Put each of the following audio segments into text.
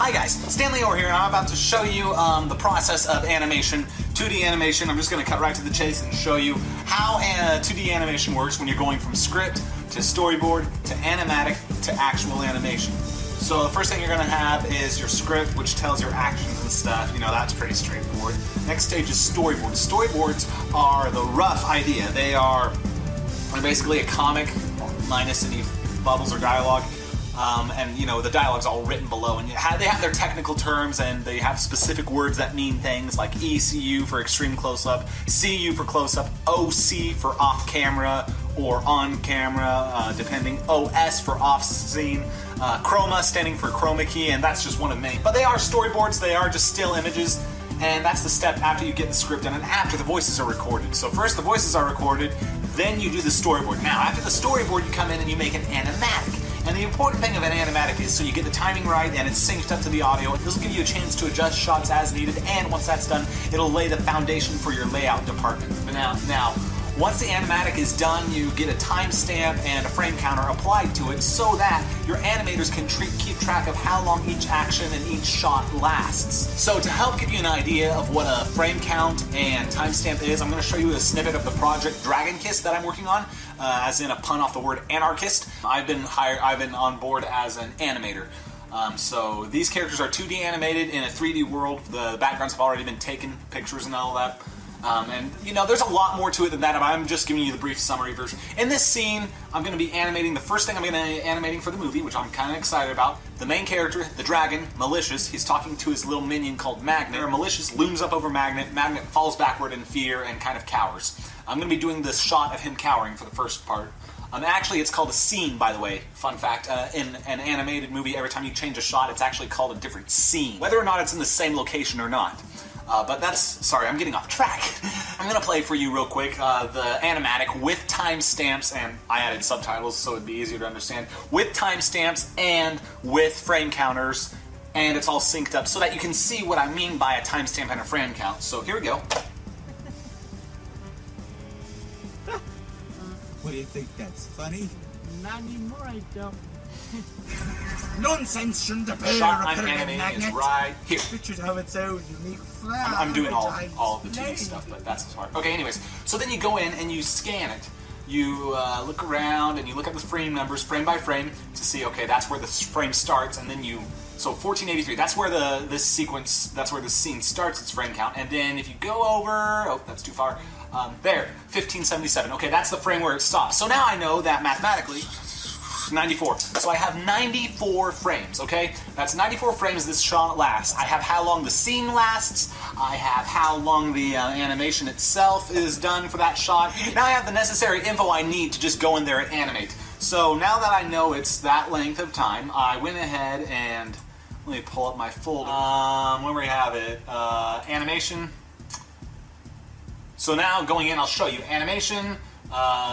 Hi guys, Stanley over here, and I'm about to show you the process of animation, 2D animation. I'm just going to cut right to the chase and show you how 2D animation works when you're going from script to storyboard to animatic to actual animation. So the first thing you're going to have is your script, which tells your actions and stuff. You know, that's pretty straightforward. Next stage is storyboards. Storyboards are the rough idea. They're basically a comic minus any bubbles or dialogue. And you know, the dialogue's all written below, and they have their technical terms, and they have specific words that mean things like ECU for extreme close-up, CU for close-up, OC for off-camera or on-camera, depending, OS for off-scene, chroma standing for chroma key, and that's just one of many. But they are storyboards, they are just still images, and that's the step after you get the script done and after the voices are recorded. So first the voices are recorded, then you do the storyboard. Now, after the storyboard, you come in and you make an animatic. And the important thing of an animatic is so you get the timing right and it's synced up to the audio. This will give you a chance to adjust shots as needed, and once that's done, it'll lay the foundation for your layout department. But now, once the animatic is done, you get a timestamp and a frame counter applied to it so that your animators can keep track of how long each action and each shot lasts. So to help give you an idea of what a frame count and timestamp is, I'm going to show you a snippet of the project Dragonchist that I'm working on, as in a pun off the word anarchist. I've been on board as an animator. So these characters are 2D animated in a 3D world. The backgrounds have already been taken, pictures and all that. And you know, there's a lot more to it than that, but I'm just giving you the brief summary version. In this scene, I'm going to be animating, the first thing I'm going to be animating for the movie, which I'm kind of excited about. The main character, the dragon, Malicious, he's talking to his little minion called Magnet. Malicious looms up over Magnet. Magnet falls backward in fear and kind of cowers. I'm going to be doing this shot of him cowering for the first part. Actually, it's called a scene, by the way. Fun fact, in an animated movie, every time you change a shot, it's actually called a different scene, whether or not it's in the same location or not. But sorry, I'm getting off track. I'm going to play for you real quick the animatic with timestamps, and I added subtitles so it'd be easier to understand, with timestamps and with frame counters, and it's all synced up so that you can see what I mean by a timestamp and a frame count. So here we go. What do you think, that's funny? Not anymore, I don't. Nonsense shouldn't appear. The shot I'm animating is right here. Pictures have its own unique flair. I'm doing all of the 2D stuff, but that's the part. Okay, anyways, so then you go in and you scan it. You look around and you look at the frame numbers, frame by frame, to see, okay, that's where the frame starts, and then so 1483, that's where this scene starts, its frame count, and then if you go over, oh, that's too far, there, 1577, okay, that's the frame where it stops. So now I know that mathematically, 94. So I have 94 frames, okay? That's 94 frames this shot lasts. I have how long the scene lasts. I have how long the animation itself is done for that shot. Now I have the necessary info I need to just go in there and animate. So now that I know it's that length of time, I went ahead and let me pull up my folder. Where we have it, animation. So now going in, I'll show you animation,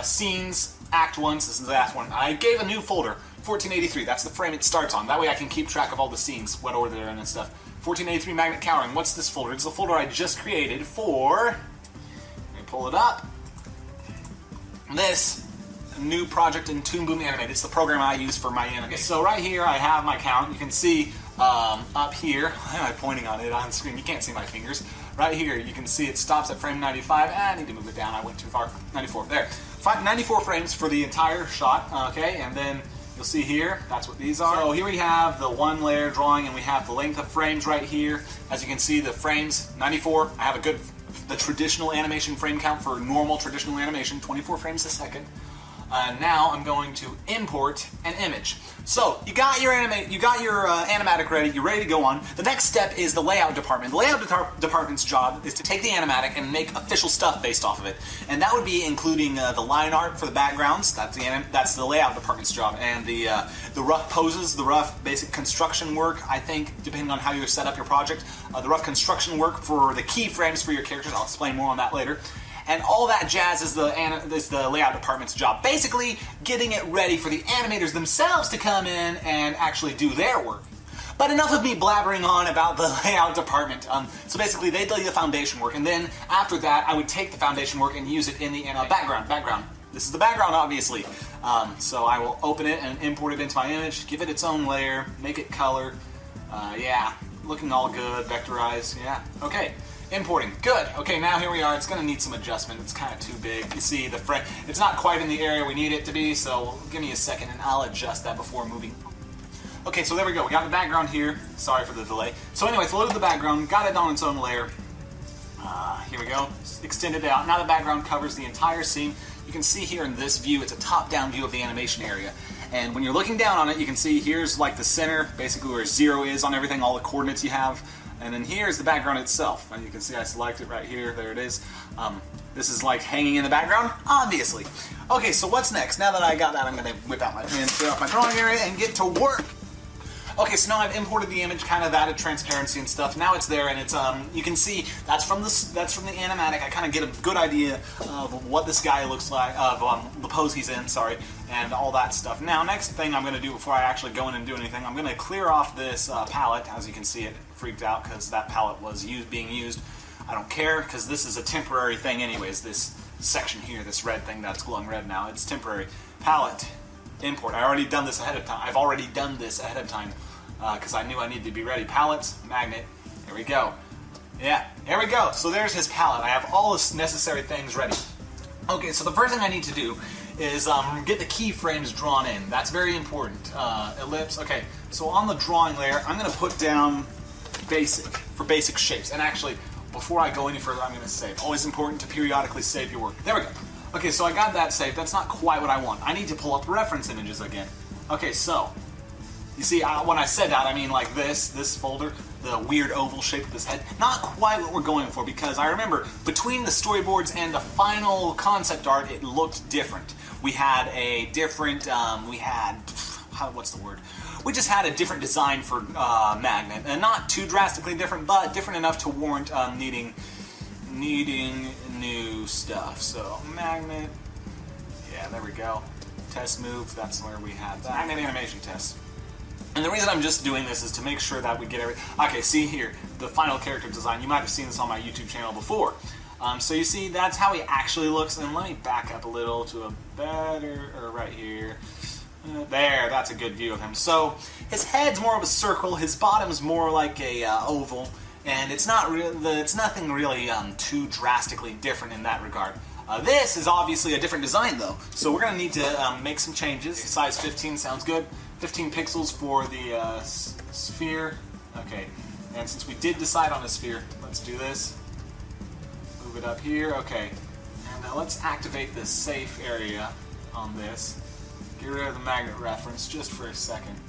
scenes, Act 1, this is the last one. I gave a new folder, 1483, that's the frame it starts on. That way I can keep track of all the scenes, what order they're in and stuff. 1483 Magnet Cowering, what's this folder? It's the folder I just created for, let me pull it up, this new project in Toon Boom Animate. It's the program I use for my animation. So right here I have my count. You can see up here, why am I pointing on it on screen? You can't see my fingers. Right here you can see it stops at frame 95. I need to move it down, I went too far. 94, there. 94 frames for the entire shot, okay, and then you'll see here, that's what these are. So here we have the one layer drawing, and we have the length of frames right here. As you can see, the frames, 94. I have the traditional animation frame count for normal traditional animation, 24 frames a second. Now I'm going to import an image. So you got your animatic ready, you're ready to go on. The next step is the layout department. The layout department's job is to take the animatic and make official stuff based off of it. And that would be including the line art for the backgrounds, that's the layout department's job, and the rough poses, the rough basic construction work, I think, depending on how you set up your project, the rough construction work for the keyframes for your characters. I'll explain more on that later. And all that jazz is the layout department's job. Basically, getting it ready for the animators themselves to come in and actually do their work. But enough of me blabbering on about the layout department. So basically, they do the foundation work, and then after that, I would take the foundation work and use it in the background. This is the background, obviously. So I will open it and import it into my image, give it its own layer, make it color, Yeah, looking all good, vectorized, yeah. Okay, importing, good. Okay, now here we are. It's gonna need some adjustment. It's kind of too big. You see the frame, it's not quite in the area we need it to be, so give me a second and I'll adjust that before moving. Okay, so there we go. We got the background here. Sorry for the delay. So anyways, loaded the background, got it on its own layer. Here we go, extend it out. Now the background covers the entire scene. You can see here in this view, it's a top-down view of the animation area. And when you're looking down on it, you can see here's like the center, basically where 0 is on everything, all the coordinates you have. And then here's the background itself. And you can see I select it right here, there it is. This is like hanging in the background, obviously. Okay, so what's next? Now that I got that, I'm gonna whip out my pen, clear out my drawing area, and get to work. Okay, so now I've imported the image, kind of added transparency and stuff. Now it's there, and it's you can see that's from the animatic. I kind of get a good idea of what this guy looks like, of the pose he's in, sorry, and all that stuff. Now, next thing I'm going to do before I actually go in and do anything, I'm going to clear off this palette. As you can see, it freaked out because that palette was being used. I don't care because this is a temporary thing, anyways. This section here, this red thing that's glowing red now, it's temporary. Palette. Import. I've already done this ahead of time because I knew I needed to be ready. Palettes, magnet. Here we go. Yeah, here we go. So there's his palette. I have all the necessary things ready. Okay, so the first thing I need to do is get the keyframes drawn in. That's very important. Ellipse. Okay, so on the drawing layer, I'm going to put down basic for basic shapes. And actually, before I go any further, I'm going to save. Always important to periodically save your work. There we go. Okay, so I got that saved. That's not quite what I want. I need to pull up reference images again. Okay, so you see, when I said that, I mean like this folder, the weird oval shape of this head. Not quite what we're going for, because I remember between the storyboards and the final concept art, it looked different. We had a different, what's the word? We just had a different design for Magnet, and not too drastically different, but different enough to warrant needing new stuff. So Magnet, yeah, there we go. Test move, that's where we had that. Magnet animation test. And the reason I'm just doing this is to make sure that we get everything. Okay, see here, the final character design. You might have seen this on my YouTube channel before. So you see, that's how he actually looks. And let me back up a little to a better, or right here. There, that's a good view of him. So his head's more of a circle. His bottom's more like a oval, and it's nothing really too drastically different in that regard. This is obviously a different design though, so we're gonna need to make some changes. Size 15 sounds good. 15 pixels for the sphere. Okay, and since we did decide on a sphere, let's do this. Move it up here. Okay, and let's activate this safe area on this. Get rid of the magnet reference just for a second,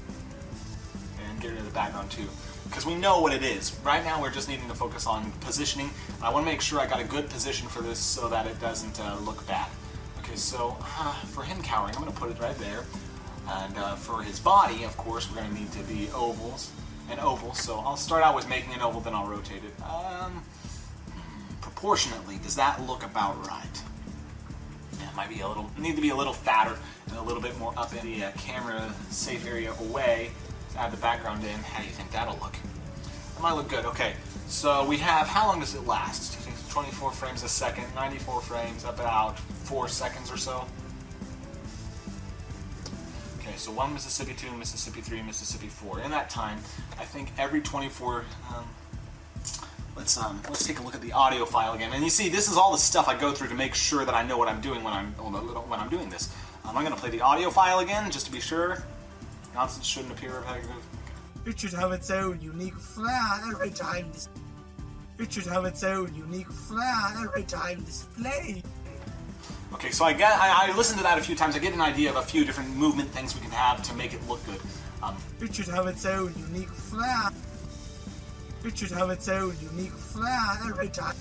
and get rid of the background too, because we know what it is. Right now we're just needing to focus on positioning. I want to make sure I got a good position for this so that it doesn't look bad. Okay, so for him cowering, I'm going to put it right there. And for his body, of course, we're going to need to be an oval. So I'll start out with making an oval, then I'll rotate it. Proportionately, does that look about right? Yeah, it might be need to be a little fatter and a little bit more up in the camera safe area away to add the background in. How do you think that'll look? That might look good. Okay, so we have, how long does it last? 24 frames a second, 94 frames, about 4 seconds or so. Okay, so 1 Mississippi, 2 Mississippi, 3 Mississippi, 4. In that time, I think every 24. Let's take a look at the audio file again. And you see, this is all the stuff I go through to make sure that I know what I'm doing when I'm doing this. I'm going to play the audio file again just to be sure. Nonsense shouldn't appear repetitive. It should have its own unique flair every time. It should have its own unique flair every time displayed. Okay, so I listened to that a few times. I get an idea of a few different movement things we can have to make it look good. It should have its own unique flair. It should have its own unique flair every time.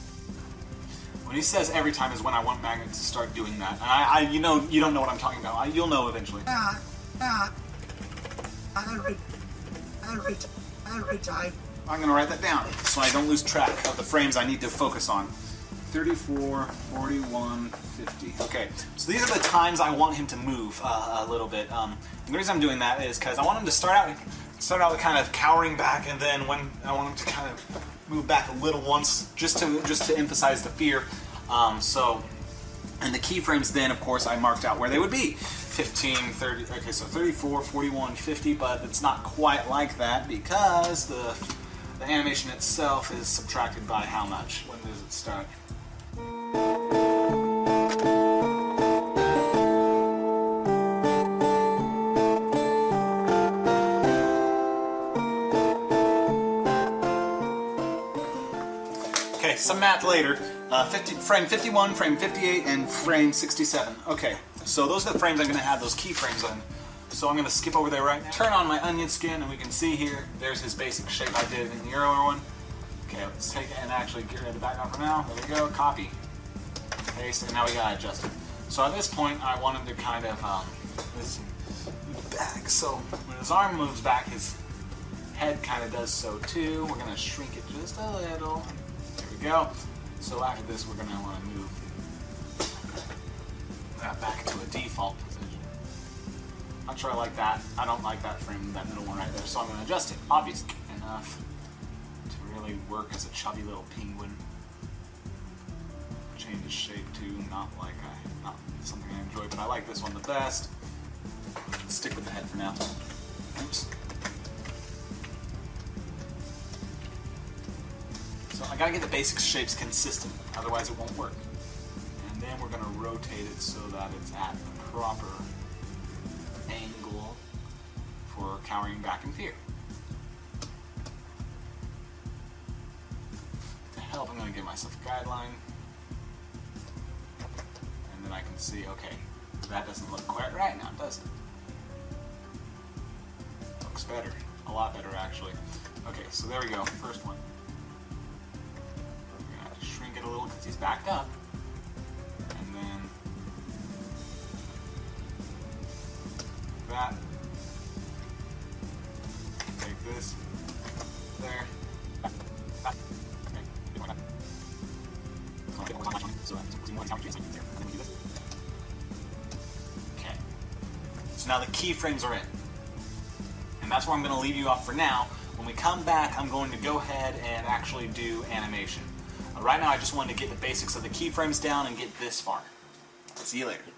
When he says every time is when I want Magnet to start doing that. And you don't know what I'm talking about. You'll know eventually. Every time. I'm going to write that down so I don't lose track of the frames I need to focus on. 34, 41, 50. Okay, so these are the times I want him to move a little bit. And the reason I'm doing that is because I want him to start out with kind of cowering back, and then when I want him to kind of move back a little once, just to emphasize the fear. And the keyframes then, of course, I marked out where they would be. 15, 30, okay, so 34, 41, 50, but it's not quite like that because the animation itself is subtracted by how much? When does it start? Okay, some math later. Frame 51, frame 58, and frame 67. Okay, so those are the frames I'm going to have those keyframes in. So I'm going to skip over there right now. Turn on my onion skin, and we can see here, there's his basic shape I did in the earlier one. Okay, let's take it and actually get rid of the background for now. There we go, copy. Paste, and now we got to adjust it. So at this point, I wanted to kind of move back. So when his arm moves back, his head kind of does so too. We're going to shrink it just a little. There we go. So after this, we're going to want to move that back to a default position. Not sure I like that. I don't like that frame, that middle one right there. So I'm going to adjust it, obviously, enough to really work as a chubby little penguin. Change his shape too, not something I enjoy, but I like this one the best. Let's stick with the head for now. Oops. So I gotta get the basic shapes consistent, otherwise it won't work. And then we're gonna rotate it so that it's at the proper angle for cowering back in fear. To help, I'm gonna give myself a guideline. And then I can see, okay, that doesn't look quite right now, does it? Looks better. A lot better, actually. Okay, so there we go, first one. Shrink it a little because he's backed up, and then that. Take this there. Okay. So now the keyframes are in, and that's where I'm going to leave you off for now. When we come back, I'm going to go ahead and actually do animation. Right now I just wanted to get the basics of the keyframes down and get this far. See you later.